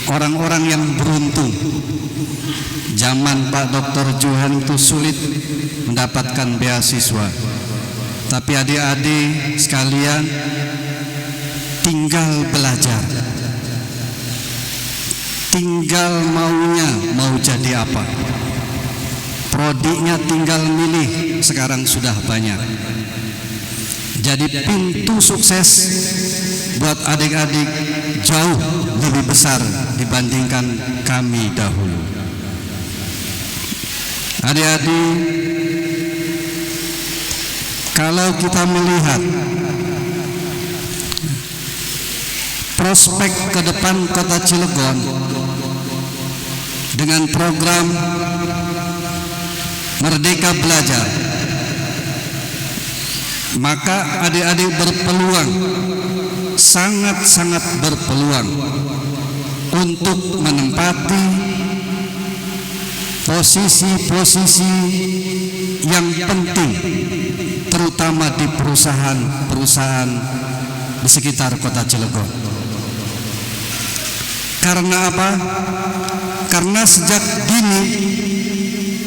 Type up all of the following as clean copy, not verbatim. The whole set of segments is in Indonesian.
orang-orang yang beruntung. Zaman Pak Dr. Johan itu sulit mendapatkan beasiswa, tapi adik-adik sekalian tinggal belajar, tinggal maunya mau jadi apa, prodiknya tinggal milih, sekarang sudah banyak. Jadi pintu sukses buat adik-adik jauh lebih besar dibandingkan kami dahulu. Adik-adik, kalau kita melihat prospek ke depan Kota Cilegon dengan program Merdeka Belajar, maka adik-adik berpeluang, sangat-sangat berpeluang untuk menempati posisi-posisi yang penting, terutama di perusahaan-perusahaan di sekitar Kota Cilegon. Karena apa? Karena sejak dini,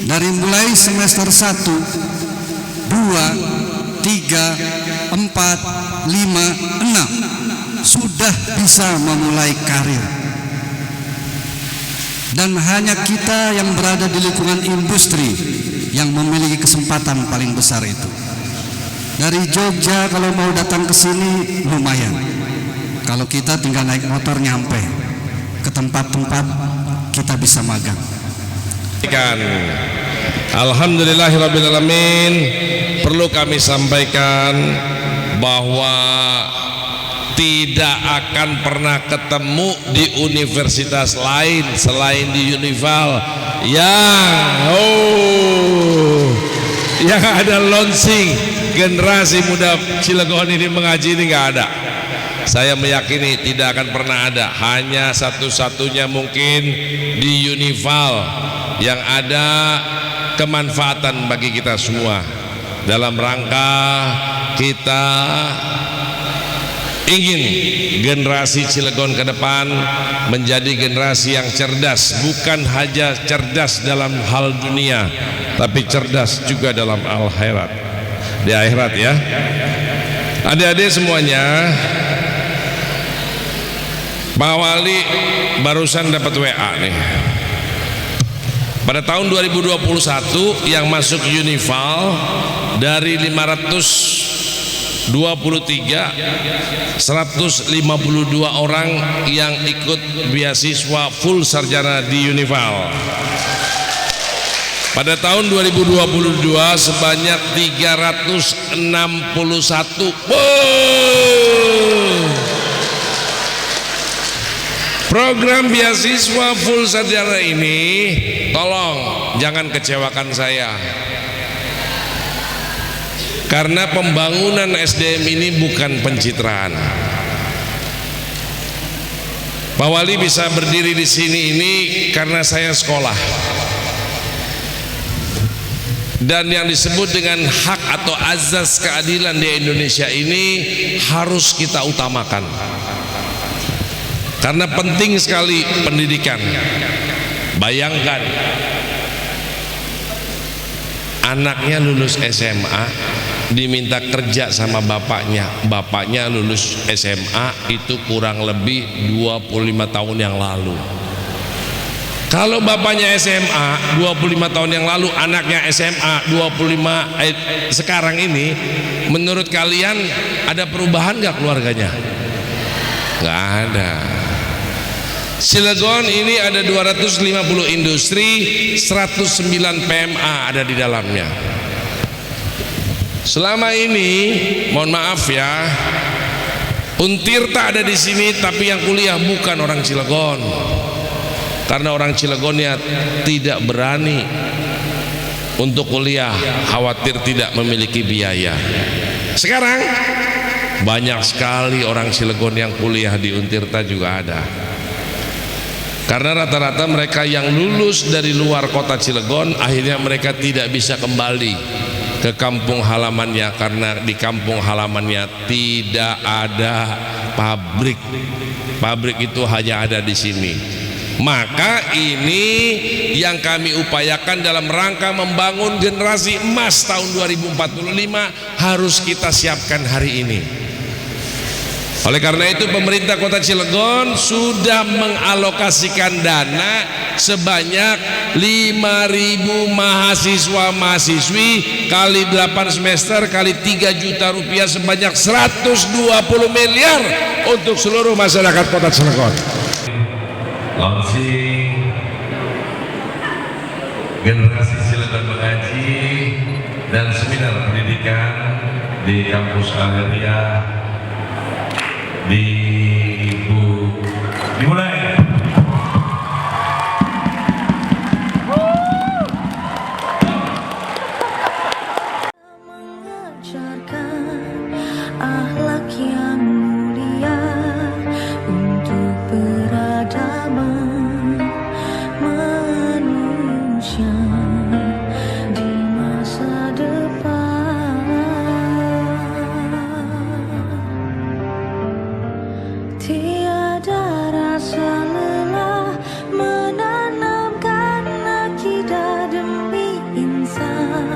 dari mulai semester 1, 2, 3, 4, 5, 6 sudah bisa memulai karir. Dan hanya kita yang berada di lingkungan industri yang memiliki kesempatan paling besar itu. Dari Jogja kalau mau datang ke sini lumayan. Kalau kita tinggal naik motor nyampe ke tempat-tempat kita bisa magang. Alhamdulillahirrabbilalamin. Perlu kami sampaikan bahwa tidak akan pernah ketemu di universitas lain selain di Unival yang ada launching generasi muda Cilegon ini mengaji, ini nggak ada. Saya meyakini tidak akan pernah ada. Hanya satu-satunya mungkin di Unival yang ada kemanfaatan bagi kita semua dalam rangka kita ingin generasi Cilegon ke depan menjadi generasi yang cerdas, bukan hanya cerdas dalam hal dunia, tapi cerdas juga dalam akhirat. Di akhirat ya. Adik-adik semuanya, Pak Wali barusan dapat WA nih. Pada tahun 2021 yang masuk Unival dari 152 orang yang ikut beasiswa full sarjana di Unival. Pada tahun 2022 sebanyak 361. Program beasiswa full sarjana ini, tolong jangan kecewakan saya. Karena pembangunan SDM ini bukan pencitraan. Pak Wali bisa berdiri di sini ini karena saya sekolah. Dan yang disebut dengan hak atau azas keadilan di Indonesia ini harus kita utamakan. Karena penting sekali pendidikan. Bayangkan anaknya lulus SMA diminta kerja sama bapaknya, bapaknya lulus SMA itu kurang lebih 25 tahun yang lalu. Kalau bapaknya SMA 25 tahun yang lalu, anaknya SMA 25 sekarang ini, menurut kalian ada perubahan gak keluarganya? Gak ada. Cilegon ini ada 250 industri, 109 PMA ada di dalamnya. Selama ini, mohon maaf ya, Untirta ada di sini, tapi yang kuliah bukan orang Cilegon. Karena orang Cilegonnya tidak berani untuk kuliah, khawatir tidak memiliki biaya. Sekarang banyak sekali orang Cilegon yang kuliah di Untirta juga ada. Karena rata-rata mereka yang lulus dari luar kota Cilegon, akhirnya mereka tidak bisa kembali ke kampung halamannya, karena di kampung halamannya tidak ada pabrik. Pabrik itu hanya ada di sini. Maka ini yang kami upayakan dalam rangka membangun generasi emas tahun 2045 harus kita siapkan hari ini. Oleh karena itu pemerintah Kota Cilegon sudah mengalokasikan dana sebanyak 5.000 mahasiswa-mahasiswi kali 8 semester kali 3 juta rupiah sebanyak 120 miliar untuk seluruh masyarakat Kota Cilegon. Launching generasi Cilegon mengaji dan seminar pendidikan di kampus Agraria dimulai. Mengajarkan akhlak yang mulia untuk peradaban manusia di masa depan. Tiada rasa lelah menanamkan akidah demi insan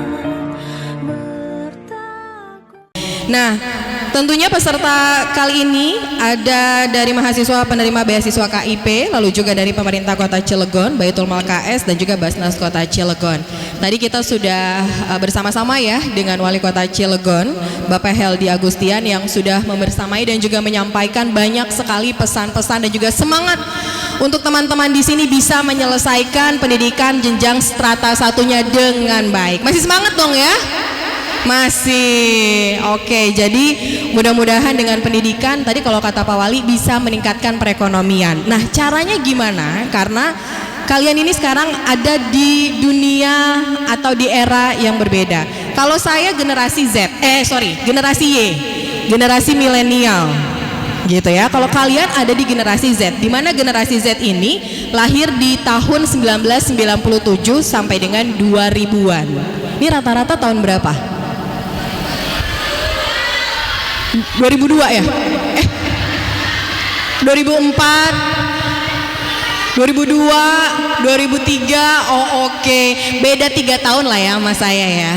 bertakwa. Nah, tentunya peserta kali ini ada dari mahasiswa penerima beasiswa KIP, lalu juga dari pemerintah Kota Cilegon, Baitul Mal KS dan juga Basnas Kota Cilegon. Tadi kita sudah bersama-sama ya dengan Wali Kota Cilegon, Bapak Heldi Agustian yang sudah membersamai dan juga menyampaikan banyak sekali pesan-pesan dan juga semangat untuk teman-teman di sini bisa menyelesaikan pendidikan jenjang strata satunya dengan baik. Masih semangat dong ya? Masih. Oke, jadi mudah-mudahan dengan pendidikan tadi kalau kata Pak Wali bisa meningkatkan perekonomian. Nah, caranya gimana? Karena kalian ini sekarang ada di dunia atau di era yang berbeda. Kalau saya generasi Z, generasi Y, generasi milenial gitu ya. Kalau kalian ada di generasi Z, di mana generasi Z ini lahir di tahun 1997 sampai dengan 2000-an. Ini rata-rata tahun berapa? 2002 ya? 2004, 2002, 2003, oh oke. Beda 3 tahun lah ya sama saya ya.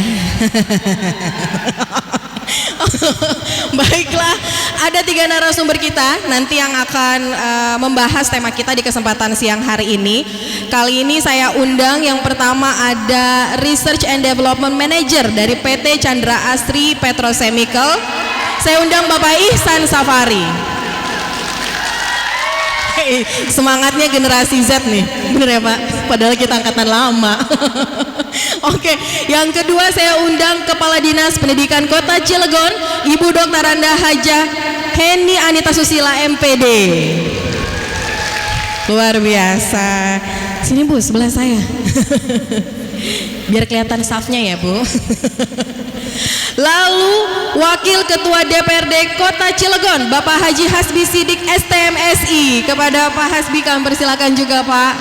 Baiklah, ada 3 narasumber kita nanti yang akan membahas tema kita di kesempatan siang hari ini. Kali ini saya undang yang pertama ada Research and Development Manager dari PT Chandra Asri Petrochemical. Saya undang Bapak Ihsan Safari. Semangatnya generasi Z nih, bener ya Pak? Padahal kita angkatan lama. Oke, yang kedua saya undang Kepala Dinas Pendidikan Kota Cilegon, Ibu Dr. Anda Hajah Heni Anita Susila MPD. Luar biasa. Sini Bu, sebelah saya. Biar kelihatan staffnya ya Bu. Lalu Wakil Ketua DPRD Kota Cilegon, Bapak Haji Hasbi Sidik STMSI. Kepada Pak Hasbi kami persilakan juga Pak.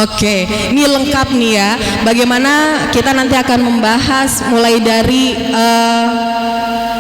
Oke, ini lengkap nih ya. Bagaimana kita nanti akan membahas mulai dari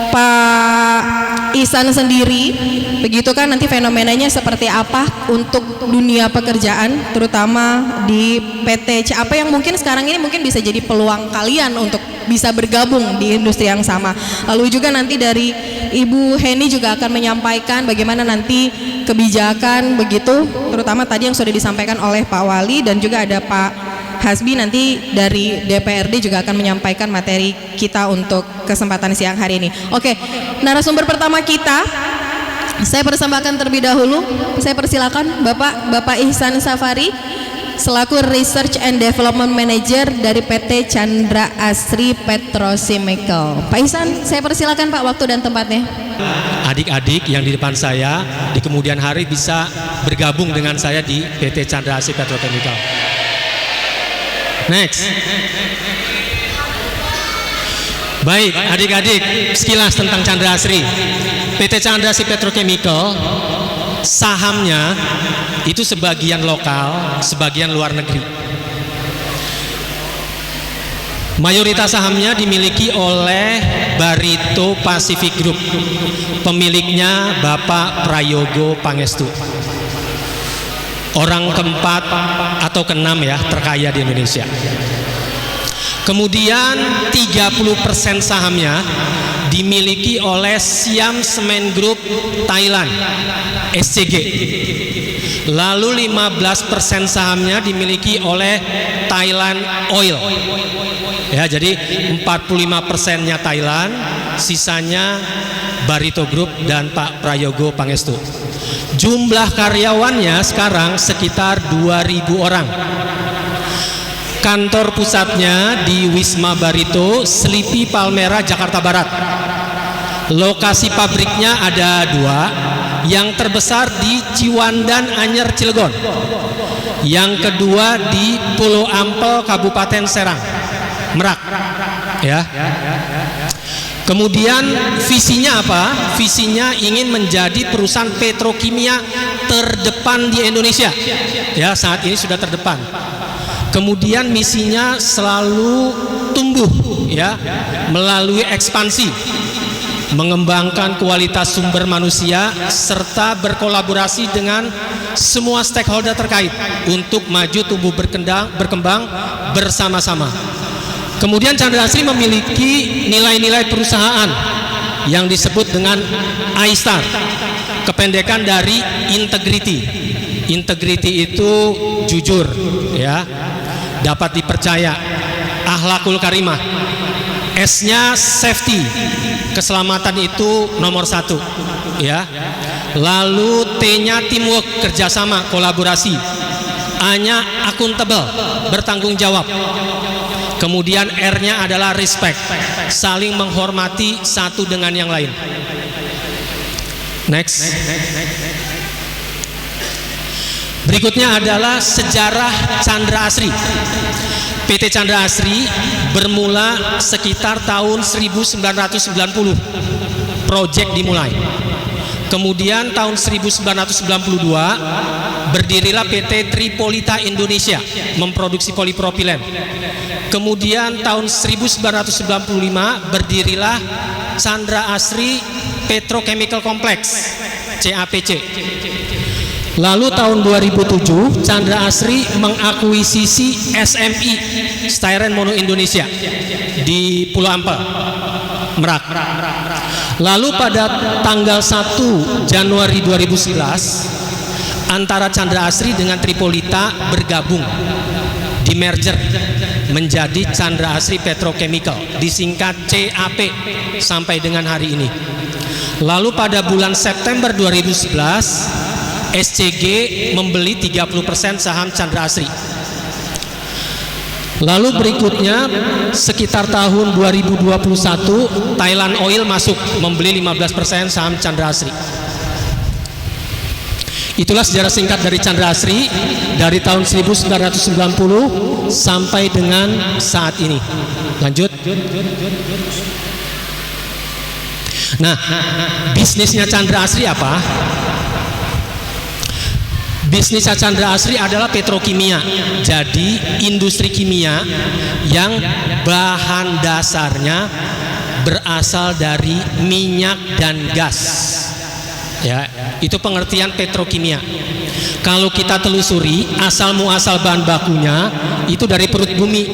Pak Ihsan sendiri, begitu kan nanti fenomenanya seperti apa untuk dunia pekerjaan, terutama di PT apa yang mungkin sekarang ini mungkin bisa jadi peluang kalian untuk bisa bergabung di industri yang sama. Lalu juga nanti dari Ibu Heni juga akan menyampaikan bagaimana nanti kebijakan begitu, terutama tadi yang sudah disampaikan oleh Pak Wali dan juga ada Pak Hasbi nanti dari DPRD juga akan menyampaikan materi kita untuk kesempatan siang hari ini. Oke, narasumber pertama kita saya persembahkan terlebih dahulu. Saya persilakan Bapak Ihsan Safari selaku Research and Development Manager dari PT Chandra Asri Petrochemical. Pak Ihsan, saya persilakan Pak waktu dan tempatnya. Adik-adik yang di depan saya di kemudian hari bisa bergabung dengan saya di PT Chandra Asri Petrochemical. Next. Baik, adik-adik, sekilas tentang Chandra Asri. PT Chandra Asri Petrochemical sahamnya itu sebagian lokal, sebagian luar negeri. Mayoritas sahamnya dimiliki oleh Barito Pacific Group. Pemiliknya Bapak Prayogo Pangestu. Orang keempat atau keenam ya terkaya di Indonesia. Kemudian 30% sahamnya dimiliki oleh Siam Cement Group Thailand SCG. Lalu 15% sahamnya dimiliki oleh Thailand Oil. Ya, jadi 45%-nya Thailand, sisanya Barito Group dan Pak Prayogo Pangestu. Jumlah karyawannya sekarang sekitar 2.000 orang. Kantor pusatnya di Wisma Barito, Selipi Palmera, Jakarta Barat. Lokasi pabriknya ada 2, yang terbesar di Ciwandan Anyer, Cilegon. Yang kedua di Pulau Ampel, Kabupaten Serang, Merak. Ya. Kemudian visinya apa? Visinya ingin menjadi perusahaan petrokimia terdepan di Indonesia. Ya, saat ini sudah terdepan. Kemudian misinya selalu tumbuh, ya, melalui ekspansi, mengembangkan kualitas sumber manusia serta berkolaborasi dengan semua stakeholder terkait untuk maju tumbuh berkembang bersama-sama. Kemudian Chandra Asri memiliki nilai-nilai perusahaan yang disebut dengan I-Star, kependekan dari integrity. Integrity itu jujur, ya, dapat dipercaya, akhlakul karimah. S-nya safety, keselamatan itu nomor 1, ya. Lalu T-nya teamwork, kerjasama, kolaborasi. A-nya accountable, bertanggung jawab. Kemudian R-nya adalah respect, saling menghormati satu dengan yang lain. Next. Berikutnya adalah sejarah Chandra Asri. PT Chandra Asri bermula sekitar tahun 1990. Proyek dimulai. Kemudian tahun 1992 berdirilah PT Tripolita Indonesia memproduksi polipropilen. Kemudian tahun 1995 berdirilah Chandra Asri Petrochemical Complex CAPC. Lalu tahun 2007 Chandra Asri mengakuisisi SMI Styrene Mono Indonesia di Pulau Ampel, Merak. Lalu pada tanggal 1 Januari 2011 antara Chandra Asri dengan Tripolita bergabung, di merger menjadi Chandra Asri Petrochemical, disingkat CAP sampai dengan hari ini. Lalu pada bulan September 2011 SCG membeli 30% saham Chandra Asri. Lalu berikutnya sekitar tahun 2021 Thailand Oil masuk membeli 15% saham Chandra Asri. Itulah sejarah singkat dari Chandra Asri dari tahun 1990 sampai dengan saat ini. Lanjut. Nah, bisnisnya Chandra Asri apa? Bisnisnya Chandra Asri adalah petrokimia. Jadi industri kimia yang bahan dasarnya berasal dari minyak dan gas. Ya, itu pengertian petrokimia. Kalau kita telusuri asal muasal bahan bakunya itu dari perut bumi,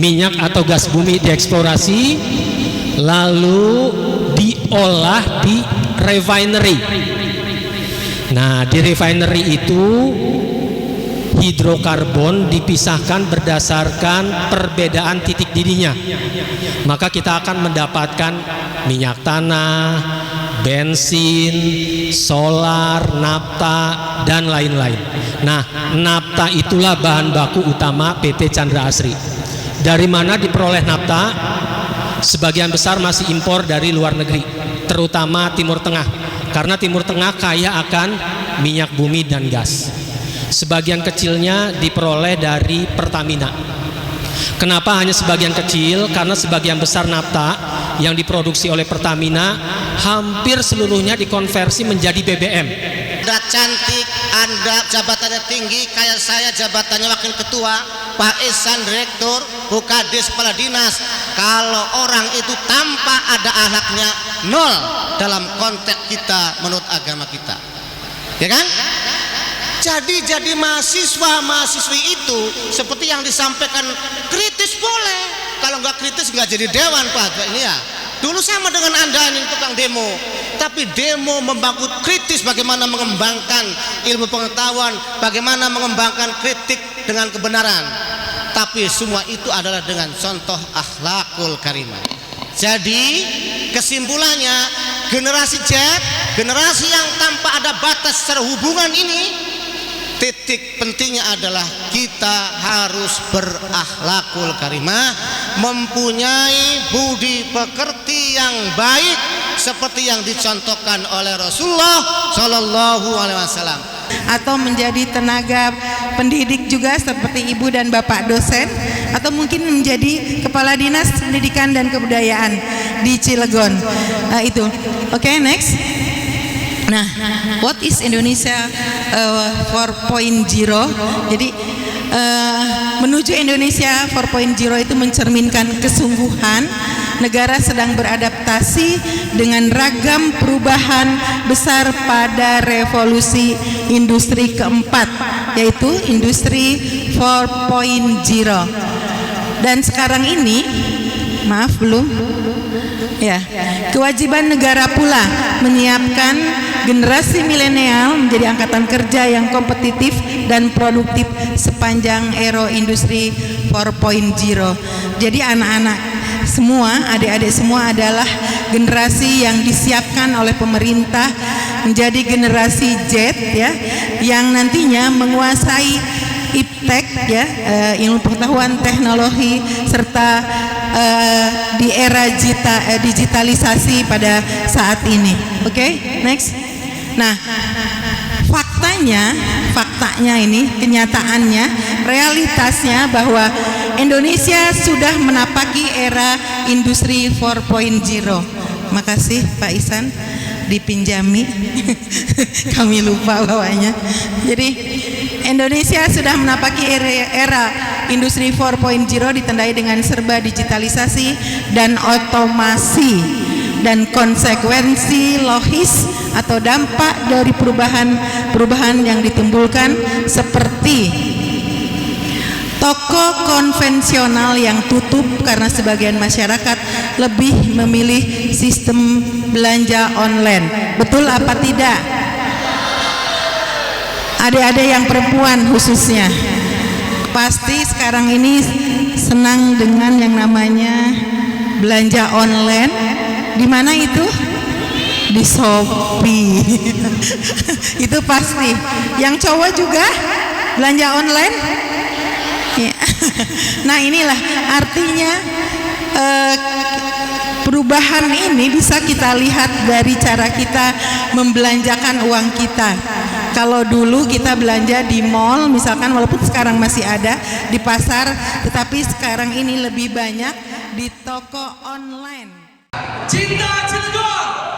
minyak atau gas bumi dieksplorasi, lalu diolah di refinery. Nah, di refinery itu hidrokarbon dipisahkan berdasarkan perbedaan titik didihnya. Maka kita akan mendapatkan minyak tanah, bensin, solar, nafta, dan lain-lain. Nah, nafta itulah bahan baku utama PT Chandra Asri. Dari mana diperoleh nafta? Sebagian besar masih impor dari luar negeri, terutama Timur Tengah, karena Timur Tengah kaya akan minyak bumi dan gas. Sebagian kecilnya diperoleh dari Pertamina. Kenapa hanya sebagian kecil? Karena sebagian besar nafta yang diproduksi oleh Pertamina hampir seluruhnya dikonversi menjadi BBM. Anda cantik, Anda jabatannya tinggi, kayak saya jabatannya wakil ketua, Pak Ihsan Direktur, Bu Kades Kepala Dinas, kalau orang itu tanpa ada anaknya nol dalam konteks kita menurut agama kita, ya kan? Jadi mahasiswa-mahasiswi itu seperti yang disampaikan, kritis boleh, kalau nggak kritis nggak jadi dewan Pak. Ini ya dulu sama dengan Anda ini tukang demo, tapi demo membangun kritis, bagaimana mengembangkan ilmu pengetahuan, bagaimana mengembangkan kritik dengan kebenaran, tapi semua itu adalah dengan contoh akhlakul karimah. Jadi kesimpulannya, generasi Z, generasi yang tanpa ada batas secara hubungan ini, titik pentingnya adalah kita harus berakhlakul karimah, mempunyai budi pekerti yang baik seperti yang dicontohkan oleh Rasulullah Shallallahu Alaihi Wasallam. Atau menjadi tenaga pendidik juga seperti ibu dan bapak dosen, atau mungkin menjadi kepala dinas pendidikan dan kebudayaan di Cilegon. Itu. Oke, next. Nah, what is Indonesia 4.0? Jadi menuju Indonesia 4.0 itu mencerminkan kesungguhan negara sedang beradaptasi dengan ragam perubahan besar pada revolusi industri keempat, yaitu industri 4.0. Dan sekarang ini, maaf belum ya, kewajiban negara pula menyiapkan generasi milenial menjadi angkatan kerja yang kompetitif dan produktif sepanjang era industri 4.0. Jadi anak-anak semua, adik-adik semua adalah generasi yang disiapkan oleh pemerintah menjadi generasi Z ya, yang nantinya menguasai iptek ya, ilmu pengetahuan teknologi, serta di era digitalisasi pada saat ini. Oke, next. Nah, faktanya ini, kenyataannya, realitasnya bahwa Indonesia sudah menapaki era industri 4.0. Makasih Pak Ihsan, dipinjami. Kami lupa bawanya. Jadi Indonesia sudah menapaki era industri 4.0 ditandai dengan serba digitalisasi dan otomasi, dan konsekuensi logis atau dampak dari perubahan yang ditimbulkan seperti toko konvensional yang tutup karena sebagian masyarakat lebih memilih sistem belanja online. Betul apa tidak? Adik-adik yang perempuan khususnya pasti sekarang ini senang dengan yang namanya belanja online. Di mana itu? Di Shopee. Itu pasti. Yang cowok juga belanja online? Ya. Nah, inilah artinya perubahan ini bisa kita lihat dari cara kita membelanjakan uang kita. Kalau dulu kita belanja di mall misalkan, walaupun sekarang masih ada di pasar, tetapi sekarang ini lebih banyak di toko online. Cinta Cilegon.